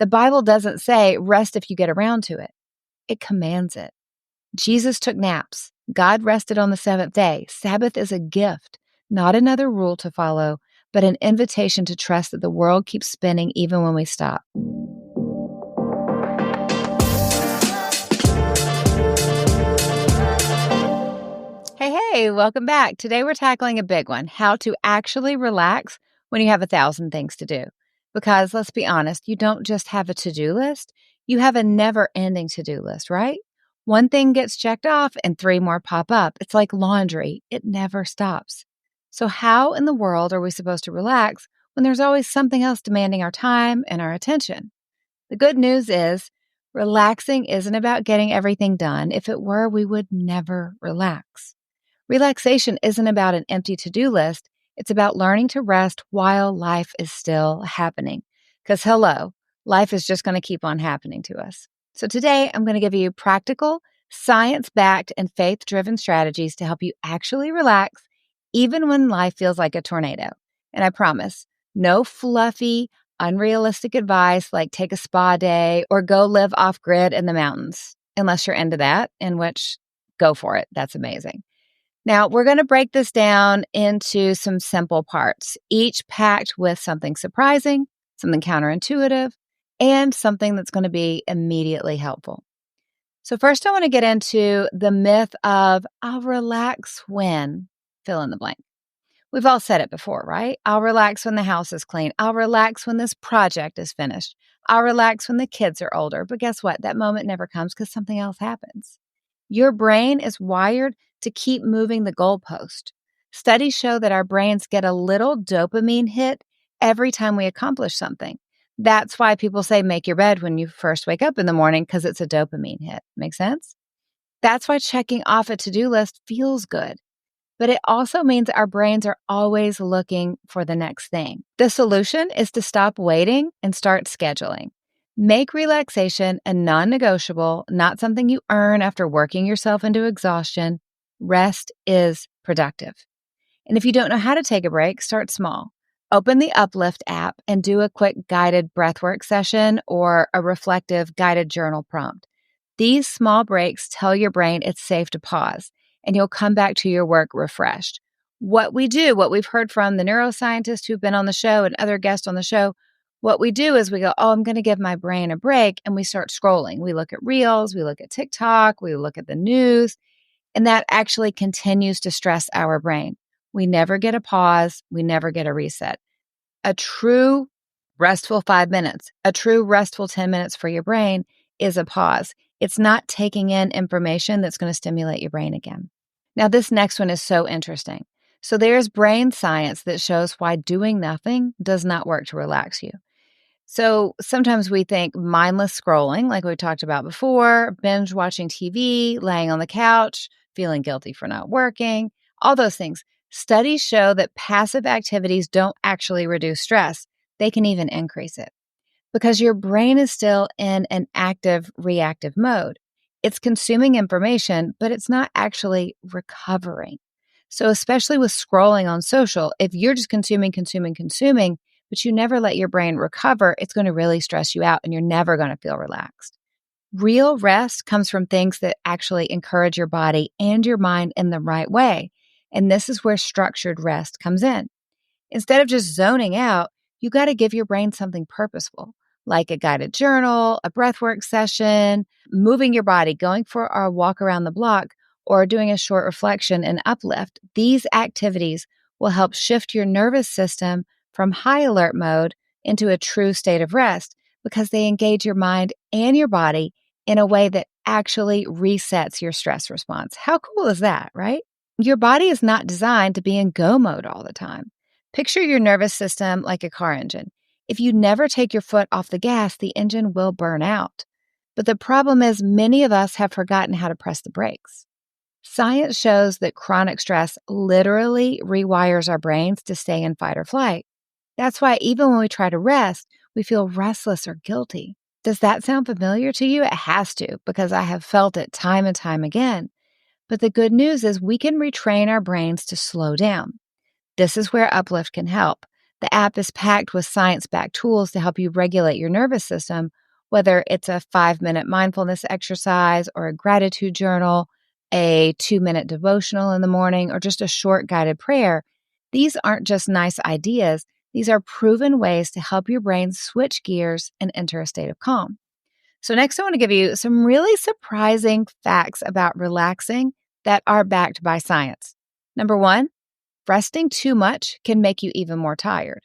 The Bible doesn't say rest if you get around to it. It commands it. Jesus took naps. God rested on the seventh day. Sabbath is a gift, not another rule to follow, but an invitation to trust that the world keeps spinning even when we stop. Hey, welcome back. Today we're tackling a big one, how to actually relax when you have 1,000 things to do. Because let's be honest, you don't just have a to-do list, you have a never-ending to-do list, right? One thing gets checked off and 3 more pop up. It's like laundry. It never stops. So how in the world are we supposed to relax when there's always something else demanding our time and our attention? The good news is relaxing isn't about getting everything done. If it were, we would never relax. Relaxation isn't about an empty to-do list. It's about learning to rest while life is still happening. Because hello, life is just going to keep on happening to us. So today I'm going to give you practical, science-backed, and faith-driven strategies to help you actually relax even when life feels like a tornado. And I promise, no fluffy, unrealistic advice like take a spa day or go live off-grid in the mountains, unless you're into that, in which go for it. That's amazing. Now, we're going to break this down into some simple parts, each packed with something surprising, something counterintuitive, and something that's going to be immediately helpful. So first, I want to get into the myth of I'll relax when, fill in the blank. We've all said it before, right? I'll relax when the house is clean. I'll relax when this project is finished. I'll relax when the kids are older. But guess what? That moment never comes because something else happens. Your brain is wired to keep moving the goalpost. Studies show that our brains get a little dopamine hit every time we accomplish something. That's why people say make your bed when you first wake up in the morning, because it's a dopamine hit. Make sense? That's why checking off a to-do list feels good. But it also means our brains are always looking for the next thing. The solution is to stop waiting and start scheduling. Make relaxation a non-negotiable, not something you earn after working yourself into exhaustion. Rest is productive. And if you don't know how to take a break, start small. Open the Uplift app and do a quick guided breathwork session or a reflective guided journal prompt. These small breaks tell your brain it's safe to pause, and you'll come back to your work refreshed. What we've heard from the neuroscientists who've been on the show and other guests on the show, what we do is we go, I'm going to give my brain a break, and we start scrolling. We look at reels, we look at TikTok, we look at the news, and that actually continues to stress our brain. We never get a pause. We never get a reset. A true restful 5 minutes, a true restful 10 minutes for your brain is a pause. It's not taking in information that's going to stimulate your brain again. Now, this next one is so interesting. So there's brain science that shows why doing nothing does not work to relax you. So sometimes we think mindless scrolling, like we talked about before, binge watching TV, laying on the couch, feeling guilty for not working, all those things. Studies show that passive activities don't actually reduce stress. They can even increase it because your brain is still in an active, reactive mode. It's consuming information, but it's not actually recovering. So especially with scrolling on social, if you're just consuming, but you never let your brain recover, it's going to really stress you out and you're never going to feel relaxed. Real rest comes from things that actually encourage your body and your mind in the right way. And this is where structured rest comes in. Instead of just zoning out, you got to give your brain something purposeful, like a guided journal, a breathwork session, moving your body, going for a walk around the block, or doing a short reflection and uplift. These activities will help shift your nervous system from high alert mode into a true state of rest because they engage your mind and your body in a way that actually resets your stress response. How cool is that, right? Your body is not designed to be in go mode all the time. Picture your nervous system like a car engine. If you never take your foot off the gas, the engine will burn out. But the problem is many of us have forgotten how to press the brakes. Science shows that chronic stress literally rewires our brains to stay in fight or flight. That's why even when we try to rest, we feel restless or guilty. Does that sound familiar to you? It has to, because I have felt it time and time again. But the good news is we can retrain our brains to slow down. This is where Uplift can help. The app is packed with science-backed tools to help you regulate your nervous system, whether it's a 5-minute mindfulness exercise or a gratitude journal, a 2-minute devotional in the morning, or just a short guided prayer. These aren't just nice ideas. These are proven ways to help your brain switch gears and enter a state of calm. So next, I want to give you some really surprising facts about relaxing that are backed by science. Number one, resting too much can make you even more tired.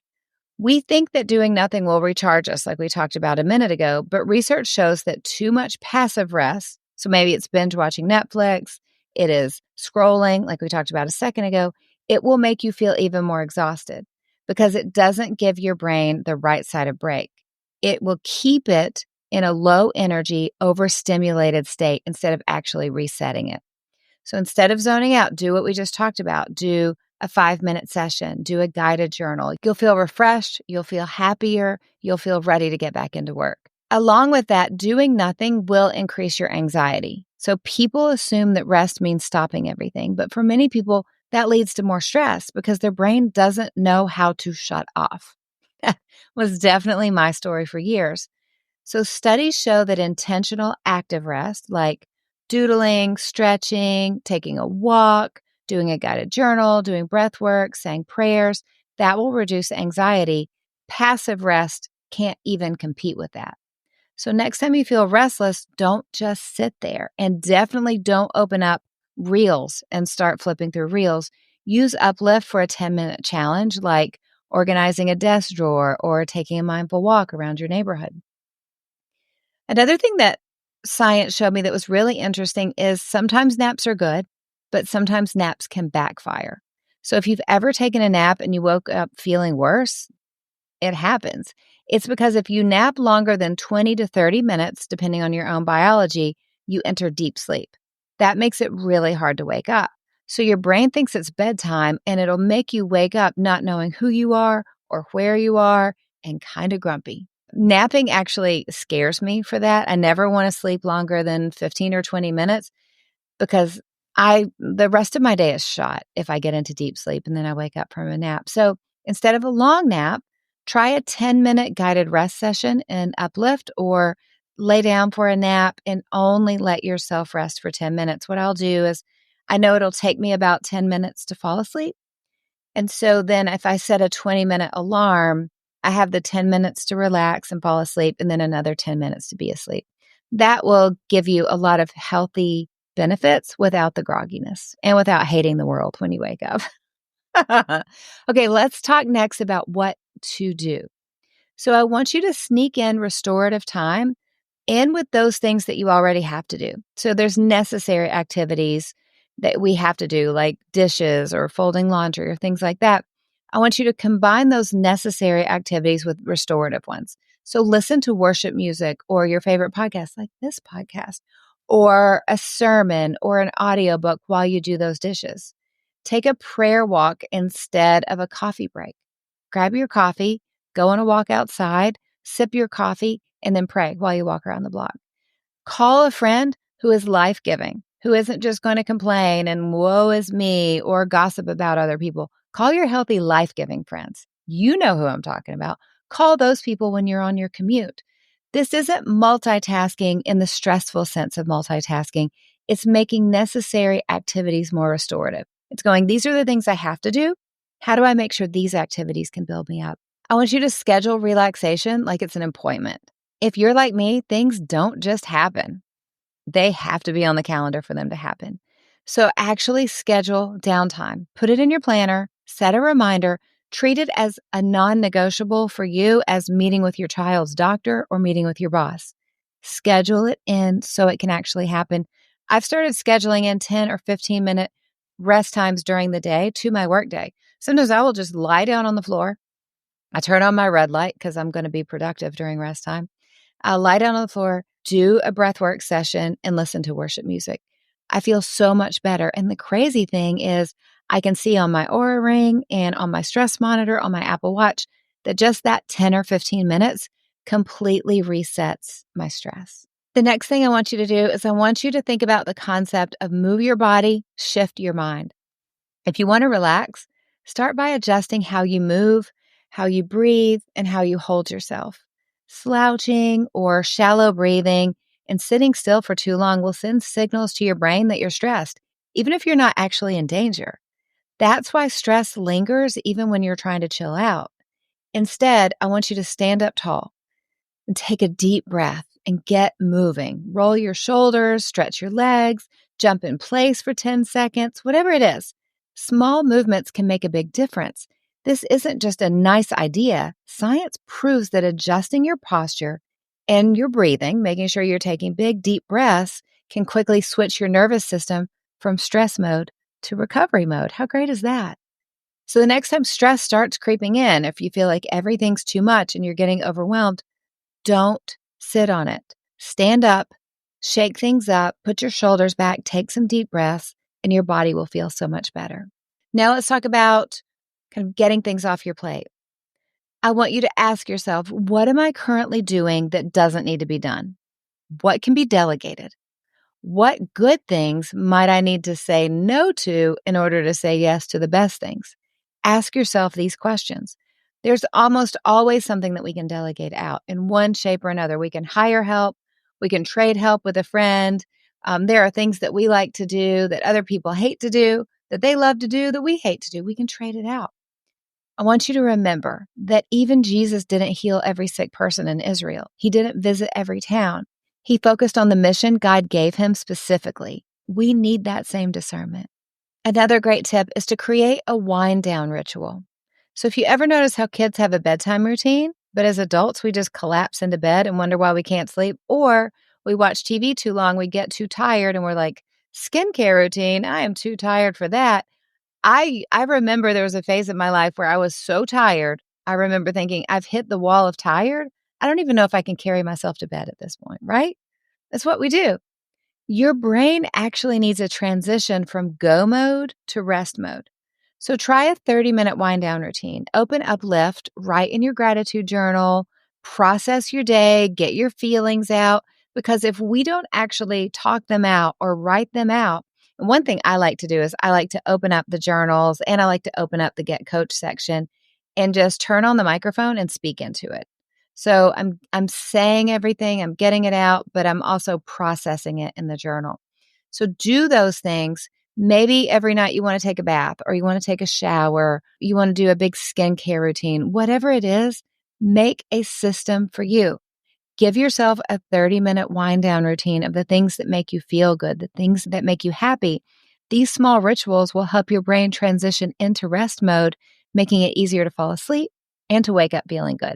We think that doing nothing will recharge us, like we talked about a minute ago, but research shows that too much passive rest, so maybe it's binge watching Netflix, it is scrolling, like we talked about a second ago, it will make you feel even more exhausted because it doesn't give your brain the right side of break. It will keep it in a low energy, overstimulated state instead of actually resetting it. So instead of zoning out, do what we just talked about. Do a 5-minute session, do a guided journal. You'll feel refreshed, you'll feel happier, you'll feel ready to get back into work. Along with that, doing nothing will increase your anxiety. So people assume that rest means stopping everything, but for many people, that leads to more stress because their brain doesn't know how to shut off. That was definitely my story for years. So studies show that intentional active rest, like doodling, stretching, taking a walk, doing a guided journal, doing breath work, saying prayers, that will reduce anxiety. Passive rest can't even compete with that. So next time you feel restless, don't just sit there, and definitely don't open up Reels and start flipping through Reels. Use Uplift for a 10-minute challenge like organizing a desk drawer or taking a mindful walk around your neighborhood. Another thing that science showed me that was really interesting is sometimes naps are good, but sometimes naps can backfire. So if you've ever taken a nap and you woke up feeling worse, it happens. It's because if you nap longer than 20 to 30 minutes, depending on your own biology, you enter deep sleep. That makes it really hard to wake up. So your brain thinks it's bedtime and it'll make you wake up not knowing who you are or where you are and kind of grumpy. Napping actually scares me for that. I never want to sleep longer than 15 or 20 minutes because the rest of my day is shot if I get into deep sleep and then I wake up from a nap. So instead of a long nap, try a 10-minute guided rest session in Uplift or lay down for a nap and only let yourself rest for 10 minutes. What I'll do is I know it'll take me about 10 minutes to fall asleep. And so then if I set a 20-minute alarm, I have the 10 minutes to relax and fall asleep and then another 10 minutes to be asleep. That will give you a lot of healthy benefits without the grogginess and without hating the world when you wake up. Okay, let's talk next about what to do. So I want you to sneak in restorative time in with those things that you already have to do. So there's necessary activities that we have to do, like dishes or folding laundry or things like that. I want you to combine those necessary activities with restorative ones. So listen to worship music or your favorite podcast, like this podcast, or a sermon or an audiobook while you do those dishes. Take a prayer walk instead of a coffee break. Grab your coffee, go on a walk outside, sip your coffee, and then pray while you walk around the block. Call a friend who is life-giving, who isn't just going to complain and woe is me or gossip about other people. Call your healthy, life-giving friends. You know who I'm talking about. Call those people when you're on your commute. This isn't multitasking in the stressful sense of multitasking. It's making necessary activities more restorative. It's going, these are the things I have to do. How do I make sure these activities can build me up? I want you to schedule relaxation like it's an appointment. If you're like me, things don't just happen. They have to be on the calendar for them to happen. So actually schedule downtime. Put it in your planner, set a reminder, treat it as a non-negotiable for you as meeting with your child's doctor or meeting with your boss. Schedule it in so it can actually happen. I've started scheduling in 10 or 15-minute rest times during the day to my work day. Sometimes I will just lie down on the floor. I turn on my red light because I'm going to be productive during rest time. I'll lie down on the floor, do a breathwork session, and listen to worship music. I feel so much better. And the crazy thing is I can see on my Oura Ring and on my stress monitor on my Apple Watch that just that 10 or 15 minutes completely resets my stress. The next thing I want you to do is I want you to think about the concept of move your body, shift your mind. If you want to relax, start by adjusting how you move, how you breathe, and how you hold yourself. Slouching or shallow breathing and sitting still for too long will send signals to your brain that you're stressed, even if you're not actually in danger. That's why stress lingers even when you're trying to chill out. Instead, I want you to stand up tall and take a deep breath and get moving. Roll your shoulders, stretch your legs, jump in place for 10 seconds, whatever it is. Small movements can make a big difference. This isn't just a nice idea. Science proves that adjusting your posture and your breathing, making sure you're taking big, deep breaths, can quickly switch your nervous system from stress mode to recovery mode. How great is that? So the next time stress starts creeping in, if you feel like everything's too much and you're getting overwhelmed, don't sit on it. Stand up, shake things up, put your shoulders back, take some deep breaths, and your body will feel so much better. Now let's talk about kind of getting things off your plate. I want you to ask yourself, what am I currently doing that doesn't need to be done? What can be delegated? What good things might I need to say no to in order to say yes to the best things? Ask yourself these questions. There's almost always something that we can delegate out in one shape or another. We can hire help. We can trade help with a friend. There are things that we like to do that other people hate to do, that they love to do, that we hate to do. We can trade it out. I want you to remember that even Jesus didn't heal every sick person in Israel. He didn't visit every town. He focused on the mission God gave him specifically. We need that same discernment. Another great tip is to create a wind down ritual. So if you ever notice how kids have a bedtime routine, but as adults, we just collapse into bed and wonder why we can't sleep, or we watch TV too long, we get too tired and we're like, skincare routine, I am too tired for that. I remember there was a phase in my life where I was so tired. I remember thinking, I've hit the wall of tired. I don't even know if I can carry myself to bed at this point, right? That's what we do. Your brain actually needs a transition from go mode to rest mode. So try a 30-minute wind down routine. Open Uplift, write in your gratitude journal, process your day, get your feelings out. Because if we don't actually talk them out or write them out, and one thing I like to do is I like to open up the journals and I like to open up the Get Coach section and just turn on the microphone and speak into it. So I'm saying everything, I'm getting it out, but I'm also processing it in the journal. So do those things. Maybe every night you want to take a bath or you want to take a shower, you want to do a big skincare routine, whatever it is, make a system for you. Give yourself a 30-minute wind down routine of the things that make you feel good, the things that make you happy. These small rituals will help your brain transition into rest mode, making it easier to fall asleep and to wake up feeling good.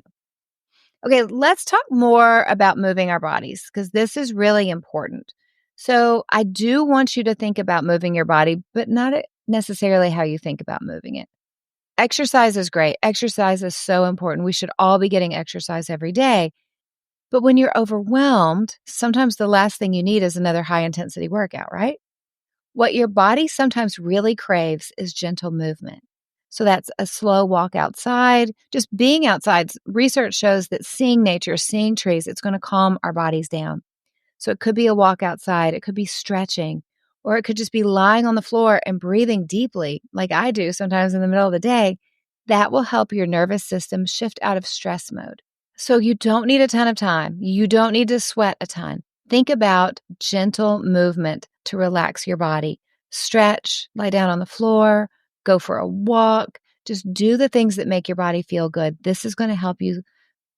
Okay, let's talk more about moving our bodies because this is really important. So I do want you to think about moving your body, but not necessarily how you think about moving it. Exercise is great. Exercise is so important. We should all be getting exercise every day. But when you're overwhelmed, sometimes the last thing you need is another high intensity workout, right? What your body sometimes really craves is gentle movement. So that's a slow walk outside, just being outside. Research shows that seeing nature, seeing trees, it's going to calm our bodies down. So it could be a walk outside, it could be stretching, or it could just be lying on the floor and breathing deeply, like I do sometimes in the middle of the day. That will help your nervous system shift out of stress mode. So you don't need a ton of time. You don't need to sweat a ton. Think about gentle movement to relax your body. Stretch, lie down on the floor, go for a walk. Just do the things that make your body feel good. This is going to help you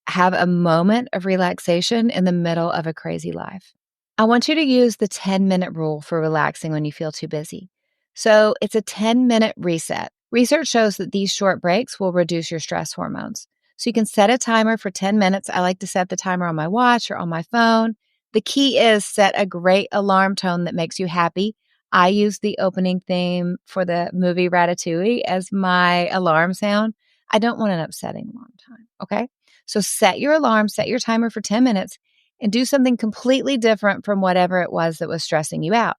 have a moment of relaxation in the middle of a crazy life. I want you to use the 10-minute rule for relaxing when you feel too busy. So it's a 10-minute reset. Research shows that these short breaks will reduce your stress hormones. So you can set a timer for 10 minutes. I like to set the timer on my watch or on my phone. The key is set a great alarm tone that makes you happy. I use the opening theme for the movie Ratatouille as my alarm sound. I don't want an upsetting alarm time, okay? So set your alarm, set your timer for 10 minutes, and do something completely different from whatever it was that was stressing you out.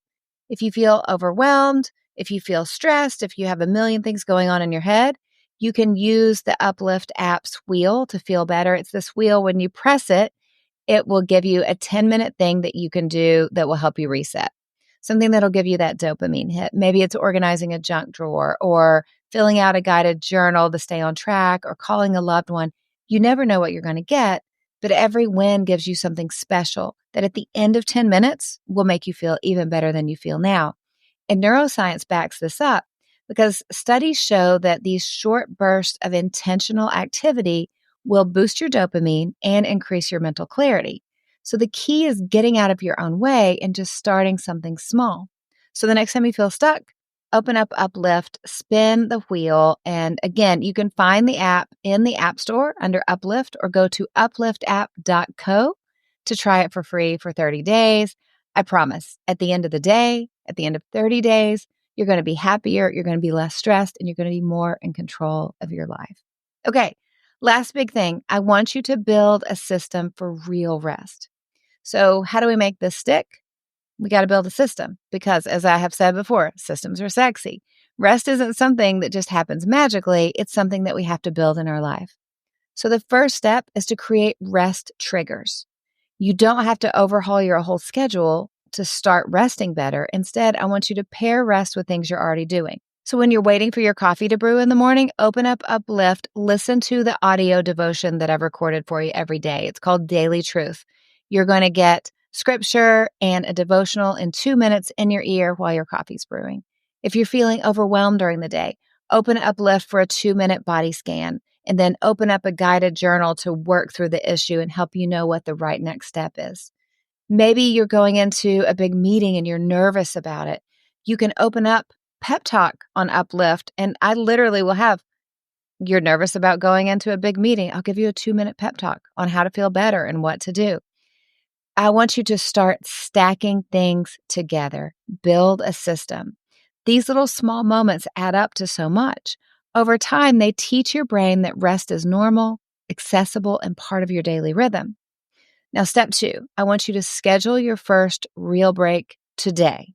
If you feel overwhelmed, if you feel stressed, if you have a million things going on in your head, you can use the Uplift app's wheel to feel better. It's this wheel, when you press it, it will give you a 10-minute thing that you can do that will help you reset. something that'll give you that dopamine hit. Maybe it's organizing a junk drawer or filling out a guided journal to stay on track or calling a loved one. You never know what you're going to get, but every win gives you something special that at the end of 10 minutes will make you feel even better than you feel now. And neuroscience backs this up because studies show that these short bursts of intentional activity will boost your dopamine and increase your mental clarity. So the key is getting out of your own way and just starting something small. So the next time you feel stuck, open up Uplift, spin the wheel. And again, you can find the app in the App Store under Uplift or go to upliftapp.co to try it for free for 30 days. I promise at the end of the day, at the end of 30 days, you're going to be happier, you're going to be less stressed, and you're going to be more in control of your life. Okay, last big thing. I want you to build a system for real rest. So how do we make this stick? We got to build a system because, as I have said before, systems are sexy. Rest isn't something that just happens magically. It's something that we have to build in our life. So the first step is to create rest triggers. You don't have to overhaul your whole schedule to start resting better. Instead, I want you to pair rest with things you're already doing. So when you're waiting for your coffee to brew in the morning, open up Uplift, listen to the audio devotion that I've recorded for you every day. It's called Daily Truth. You're going to get scripture and a devotional in 2 minutes in your ear while your coffee's brewing. If you're feeling overwhelmed during the day, open Uplift for a 2-minute body scan, and then open up a guided journal to work through the issue and help you know what the right next step is. Maybe you're going into a big meeting and you're nervous about it. You can open up Pep Talk on Uplift, and I literally will have, you're nervous about going into a big meeting. I'll give you a 2-minute pep talk on how to feel better and what to do. I want you to start stacking things together, build a system. These little small moments add up to so much. Over time, they teach your brain that rest is normal, accessible, and part of your daily rhythm. Now, step 2, I want you to schedule your first real break today,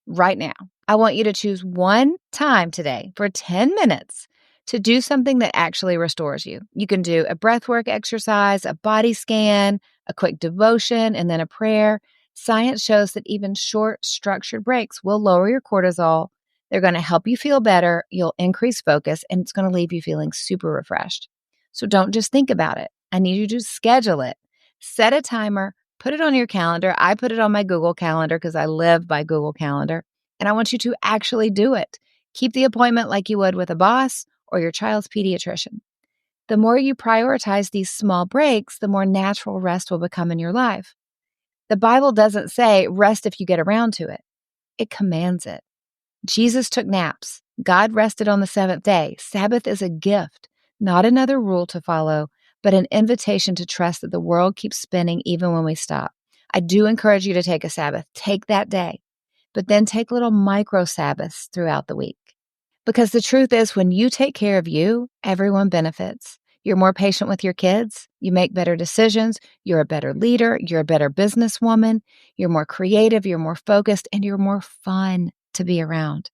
right now. I want you to choose one time today for 10 minutes to do something that actually restores you. You can do a breathwork exercise, a body scan, a quick devotion, and then a prayer. Science shows that even short, structured breaks will lower your cortisol. They're going to help you feel better. You'll increase focus, and it's going to leave you feeling super refreshed. So don't just think about it. I need you to schedule it. Set a timer, put it on your calendar. I put it on my Google Calendar because I live by Google Calendar. And I want you to actually do it. Keep the appointment like you would with a boss or your child's pediatrician. The more you prioritize these small breaks, the more natural rest will become in your life. The Bible doesn't say rest if you get around to it. It commands it. Jesus took naps. God rested on the 7th day. Sabbath is a gift, not another rule to follow, but an invitation to trust that the world keeps spinning even when we stop. I do encourage you to take a Sabbath. Take that day, but then take little micro Sabbaths throughout the week. Because the truth is, when you take care of you, everyone benefits. You're more patient with your kids. You make better decisions. You're a better leader. You're a better businesswoman. You're more creative. You're more focused, and you're more fun to be around.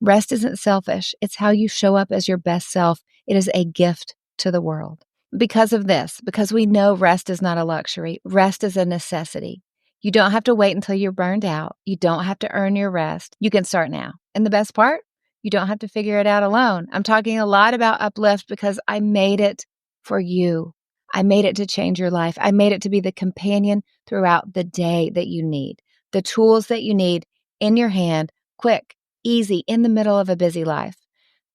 Rest isn't selfish. It's how you show up as your best self. It is a gift to the world. Because of this, because we know rest is not a luxury, rest is a necessity. You don't have to wait until you're burned out. You don't have to earn your rest. You can start now. And the best part, you don't have to figure it out alone. I'm talking a lot about Uplift because I made it for you. I made it to change your life. I made it to be the companion throughout the day that you need. The tools that you need in your hand, quick, easy, in the middle of a busy life.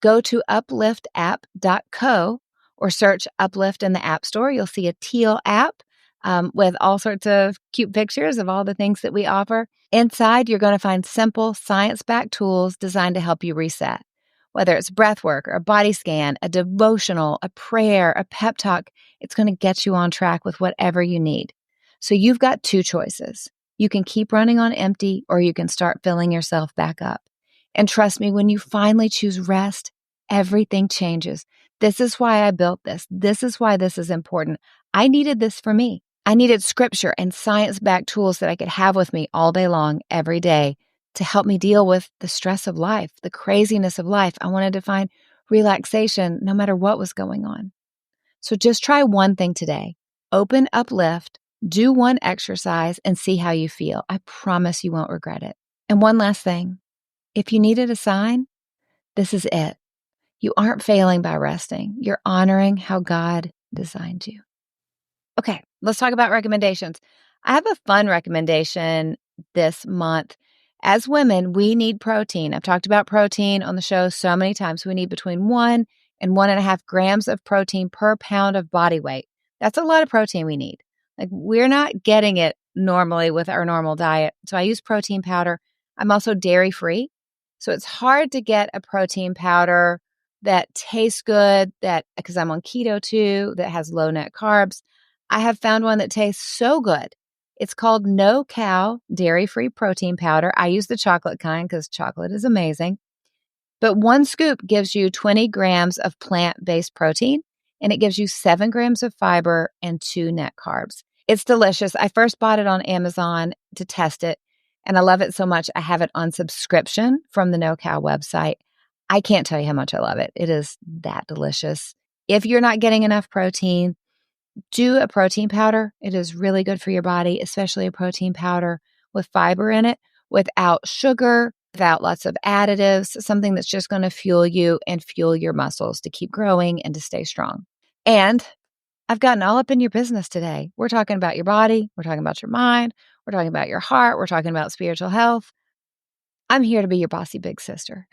Go to upliftapp.co or search Uplift in the App Store. You'll see a teal app with all sorts of cute pictures of all the things that we offer. Inside, you're going to find simple, science-backed tools designed to help you reset. Whether it's breath work or a body scan, a devotional, a prayer, a pep talk, it's going to get you on track with whatever you need. So you've got 2 choices. You can keep running on empty, or you can start filling yourself back up. And trust me, when you finally choose rest, everything changes. This is why I built this. This is why this is important. I needed this for me. I needed scripture and science-backed tools that I could have with me all day long, every day, to help me deal with the stress of life, the craziness of life. I wanted to find relaxation no matter what was going on. So just try one thing today. Open Uplift, do one exercise, and see how you feel. I promise you won't regret it. And one last thing, if you needed a sign, this is it. You aren't failing by resting. You're honoring how God designed you. Okay, let's talk about recommendations. I have a fun recommendation this month. As women, we need protein. I've talked about protein on the show so many times. We need between 1 and 1.5 grams of protein per pound of body weight. That's a lot of protein we need. Like, we're not getting it normally with our normal diet. So I use protein powder. I'm also dairy free. So it's hard to get a protein powder that tastes good, that because I'm on keto too, that has low net carbs. I have found one that tastes so good. It's called No Cow Dairy-Free Protein Powder. I use the chocolate kind because chocolate is amazing. But one scoop gives you 20 grams of plant-based protein, and it gives you 7 grams of fiber and 2 net carbs. It's delicious. I first bought it on Amazon to test it, and I love it so much. I have it on subscription from the No Cow website. I can't tell you how much I love it. It is that delicious. If you're not getting enough protein, do a protein powder. It is really good for your body, especially a protein powder with fiber in it, without sugar, without lots of additives, something that's just going to fuel you and fuel your muscles to keep growing and to stay strong. And I've gotten all up in your business today. We're talking about your body. We're talking about your mind. We're talking about your heart. We're talking about spiritual health. I'm here to be your bossy big sister.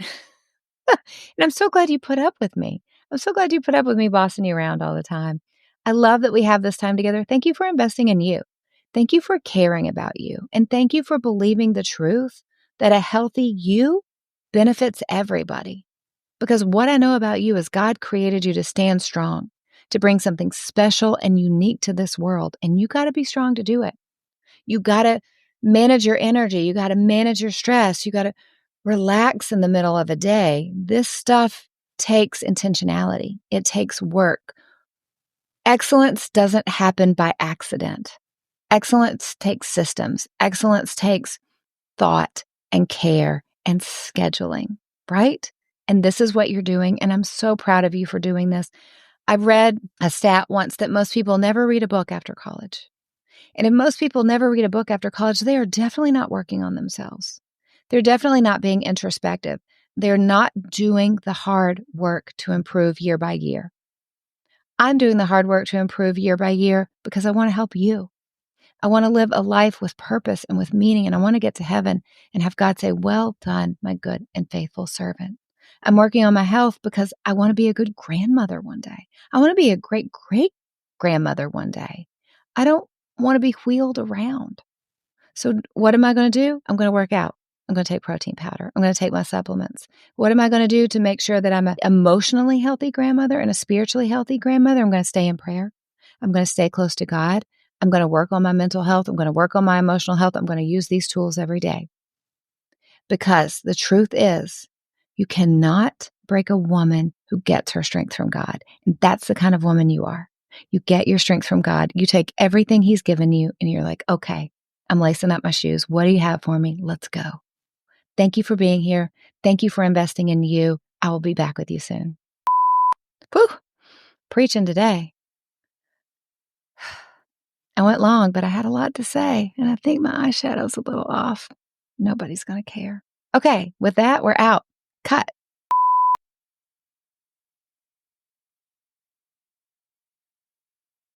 And I'm so glad you put up with me. I'm so glad you put up with me bossing you around all the time. I love that we have this time together. Thank you for investing in you. Thank you for caring about you. And thank you for believing the truth that a healthy you benefits everybody. Because what I know about you is God created you to stand strong, to bring something special and unique to this world. And you got to be strong to do it. You got to manage your energy. You got to manage your stress. You got to relax in the middle of a day. This stuff takes intentionality. It takes work. Excellence doesn't happen by accident. Excellence takes systems. Excellence takes thought and care and scheduling, right? And this is what you're doing. And I'm so proud of you for doing this. I've read a stat once that most people never read a book after college. And if most people never read a book after college, they are definitely not working on themselves. They're definitely not being introspective. They're not doing the hard work to improve year by year. I'm doing the hard work to improve year by year because I want to help you. I want to live a life with purpose and with meaning, and I want to get to heaven and have God say, "Well done, my good and faithful servant." I'm working on my health because I want to be a good grandmother one day. I want to be a great great grandmother one day. I don't want to be wheeled around. So what am I going to do? I'm going to work out. I'm going to take protein powder. I'm going to take my supplements. What am I going to do to make sure that I'm an emotionally healthy grandmother and a spiritually healthy grandmother? I'm going to stay in prayer. I'm going to stay close to God. I'm going to work on my mental health. I'm going to work on my emotional health. I'm going to use these tools every day. Because the truth is, you cannot break a woman who gets her strength from God. And that's the kind of woman you are. You get your strength from God. You take everything He's given you and you're like, okay, I'm lacing up my shoes. What do you have for me? Let's go. Thank you for being here. Thank you for investing in you. I will be back with you soon. Whew, preaching today. I went long, but I had a lot to say, and I think my eyeshadow's a little off. Nobody's going to care. Okay, with that, we're out. Cut.